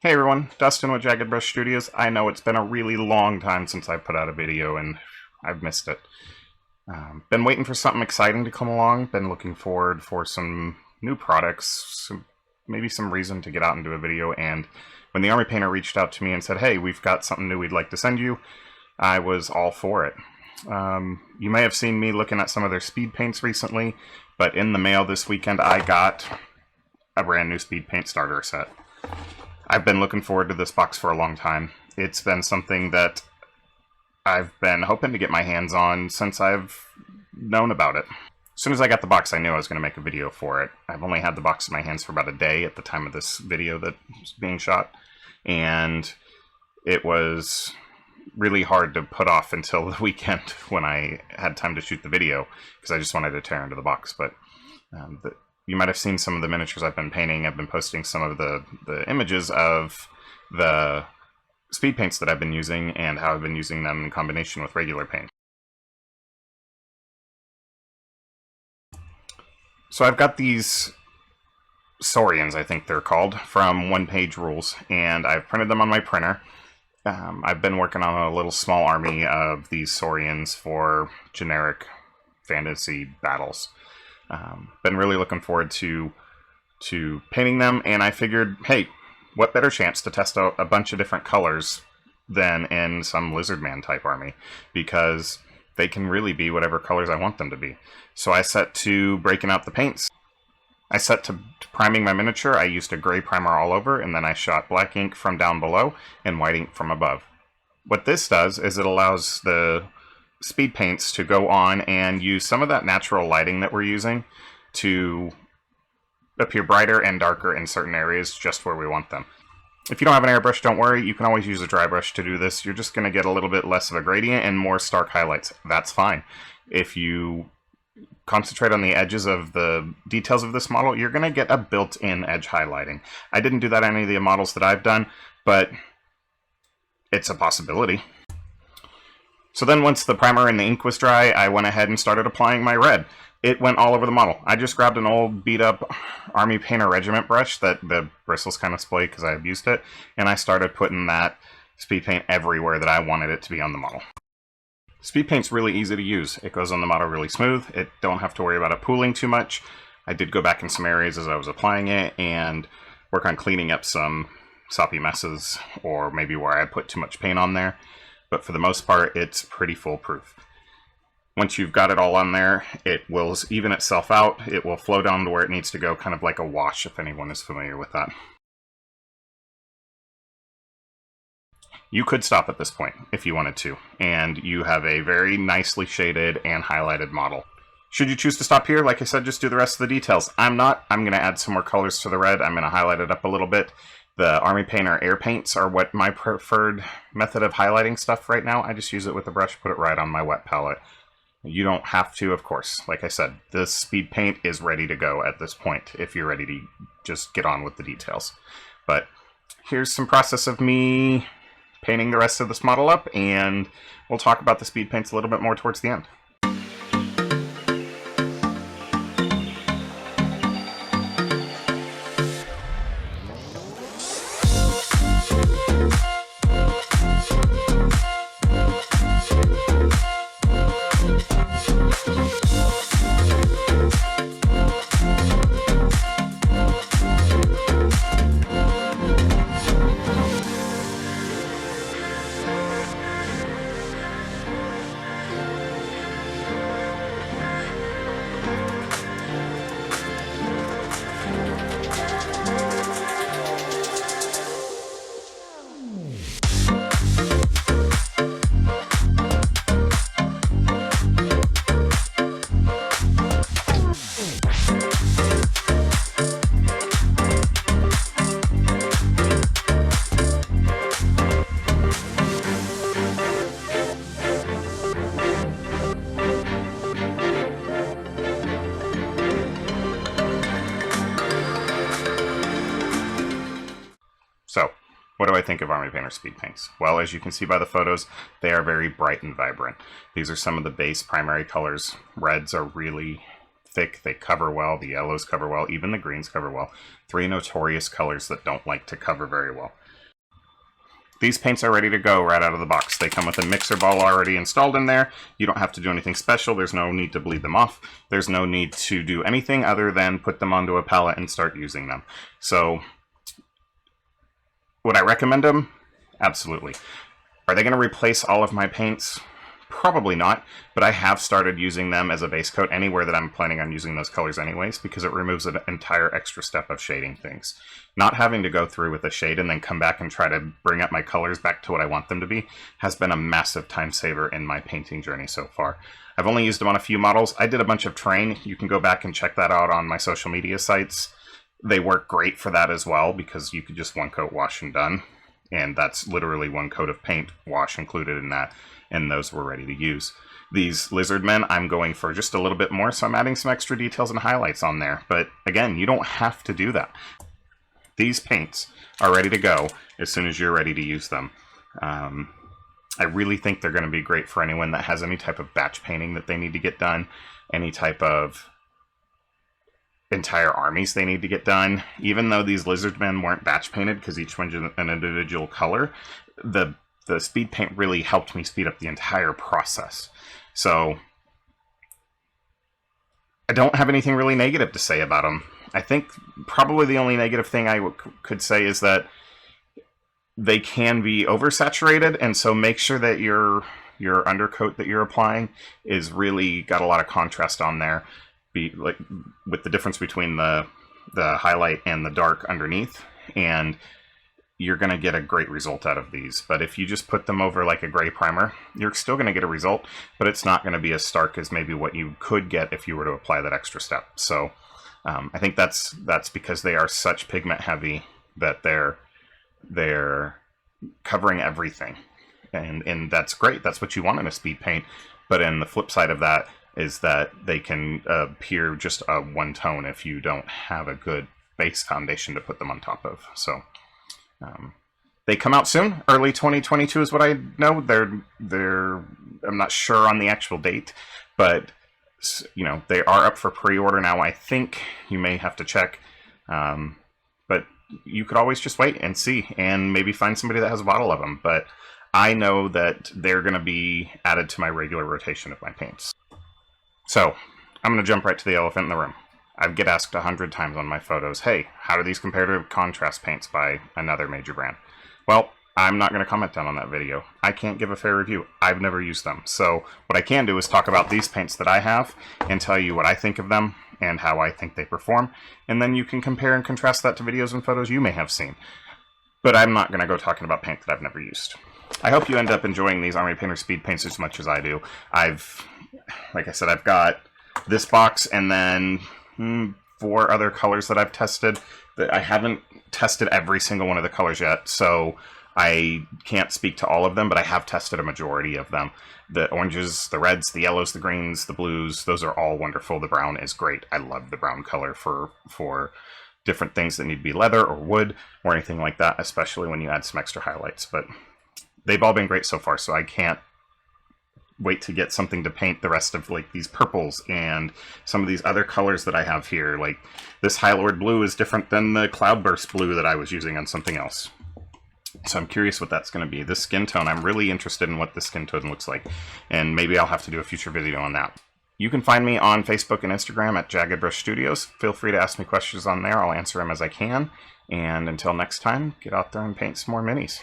Hey everyone, Dustin with Jagged Brush Studios. I know it's been a really long time since I put out a video and I've missed it. Been waiting for something exciting to come along, been looking forward for some new products, maybe some reason to get out and do a video, and when the Army Painter reached out to me and said, hey, we've got something new we'd like to send you, I was all for it. You may have seen me looking at some of their speed paints recently, but in the mail this weekend I got a brand new speed paint starter set. I've been looking forward to this box for a long time. It's been something that I've been hoping to get my hands on since I've known about it. As soon as I got the box, I knew I was going to make a video for it. I've only had the box in my hands for about a day at the time of this video that was being shot, and it was really hard to put off until the weekend when I had time to shoot the video, because I just wanted to tear into the box. But you might have seen some of the miniatures I've been painting. I've been posting some of the images of the speed paints that I've been using and how I've been using them in combination with regular paint. So I've got these Saurians, I think they're called, from One Page Rules, and I've printed them on my printer. I've been working on a little small army of these Saurians for generic fantasy battles. Been really looking forward to painting them, and I figured, hey, what better chance to test out a bunch of different colors than in some Lizardman type army, because they can really be whatever colors I want them to be. So I set to breaking out the paints. I set to priming my miniature. I used a gray primer all over, and then I shot black ink from down below and white ink from above. What this does is it allows the speed paints to go on and use some of that natural lighting that we're using to appear brighter and darker in certain areas just where we want them. If you don't have an airbrush, don't worry, you can always use a dry brush to do this. You're just going to get a little bit less of a gradient and more stark highlights. That's fine. If you concentrate on the edges of the details of this model, you're going to get a built-in edge highlighting. I didn't do that on any of the models that I've done, but it's a possibility. So then once the primer and the ink was dry, I went ahead and started applying my red. It went all over the model. I just grabbed an old beat-up Army Painter Regiment brush that the bristles kind of splayed because I abused it, and I started putting that speed paint everywhere that I wanted it to be on the model. Speed paint's really easy to use. It goes on the model really smooth. It don't have to worry about it pooling too much. I did go back in some areas as I was applying it and work on cleaning up some soppy messes, or maybe where I put too much paint on there. But for the most part, it's pretty foolproof. Once you've got it all on there, it will even itself out. It will flow down to where it needs to go, kind of like a wash, if anyone is familiar with that. You could stop at this point if you wanted to, and you have a very nicely shaded and highlighted model. Should you choose to stop here, like I said, just do the rest of the details. I'm not. I'm going to add some more colors to the red. I'm going to highlight it up a little bit. The Army Painter air paints are what my preferred method of highlighting stuff right now. I just use it with a brush, put it right on my wet palette. You don't have to, of course. Like I said, this speed paint is ready to go at this point if you're ready to just get on with the details. But here's some process of me painting the rest of this model up, and we'll talk about the speed paints a little bit more towards the end. So, what do I think of Army Painter speed paints? Well, as you can see by the photos, they are very bright and vibrant. These are some of the base primary colors. Reds are really thick, they cover well, the yellows cover well, even the greens cover well. Three notorious colors that don't like to cover very well. These paints are ready to go right out of the box. They come with a mixer ball already installed in there. You don't have to do anything special. There's no need to bleed them off. There's no need to do anything other than put them onto a palette and start using them. So, would I recommend them? Absolutely. Are they going to replace all of my paints? Probably not, but I have started using them as a base coat anywhere that I'm planning on using those colors anyways, because it removes an entire extra step of shading things. Not having to go through with a shade and then come back and try to bring up my colors back to what I want them to be has been a massive time saver in my painting journey so far. I've only used them on a few models. I did a bunch of terrain. You can go back and check that out on my social media sites. They work great for that as well, because you could just one coat, wash, and done. And that's literally one coat of paint, wash included in that. And those were ready to use. These lizard men, I'm going for just a little bit more, so I'm adding some extra details and highlights on there. But again, you don't have to do that. These paints are ready to go as soon as you're ready to use them. I really think they're going to be great for anyone that has any type of batch painting that they need to get done, any type of entire armies they need to get done. Even though these lizard men weren't batch painted because each one's an individual color, the speed paint really helped me speed up the entire process. So I don't have anything really negative to say about them. I think probably the only negative thing I could say is that they can be oversaturated, and so make sure that your undercoat that you're applying is really got a lot of contrast on there, like with the difference between the highlight and the dark underneath, and you're going to get a great result out of these. But if you just put them over like a gray primer, you're still going to get a result, but it's not going to be as stark as maybe what you could get if you were to apply that extra step. So I think that's because they are such pigment heavy that they're covering everything. And that's great. That's what you want in a speed paint. But in the flip side of that is that they can appear just a one tone if you don't have a good base foundation to put them on top of. So they come out soon. Early 2022 is what I know. I'm not sure on the actual date, but you know, they are up for pre-order now. I think you may have to check, but you could always just wait and see, and maybe find somebody that has a bottle of them. But I know that they're going to be added to my regular rotation of my paints. So I'm going to jump right to the elephant in the room. I get asked 100 times on my photos, hey, how do these compare to contrast paints by another major brand? Well, I'm not going to comment down on that video. I can't give a fair review. I've never used them. So what I can do is talk about these paints that I have and tell you what I think of them and how I think they perform. And then you can compare and contrast that to videos and photos you may have seen. But I'm not going to go talking about paint that I've never used. I hope you end up enjoying these Army Painter speed paints as much as I do. Like I said, I've got this box and then 4 other colors that I've tested. That I haven't tested every single one of the colors yet, so I can't speak to all of them, but I have tested a majority of them. The oranges, the reds, the yellows, the greens, the blues, those are all wonderful. The brown is great. I love the brown color for different things that need to be leather or wood or anything like that, especially when you add some extra highlights. But they've all been great so far, so I can't wait to get something to paint the rest of like these purples and some of these other colors that I have here. Like this High Lord blue is different than the Cloudburst blue that I was using on something else. So I'm curious what that's going to be. This skin tone, I'm really interested in what the skin tone looks like, and maybe I'll have to do a future video on that. You can find me on Facebook and Instagram at Jagged Brush Studios. Feel free to ask me questions on there. I'll answer them as I can. And until next time, get out there and paint some more minis.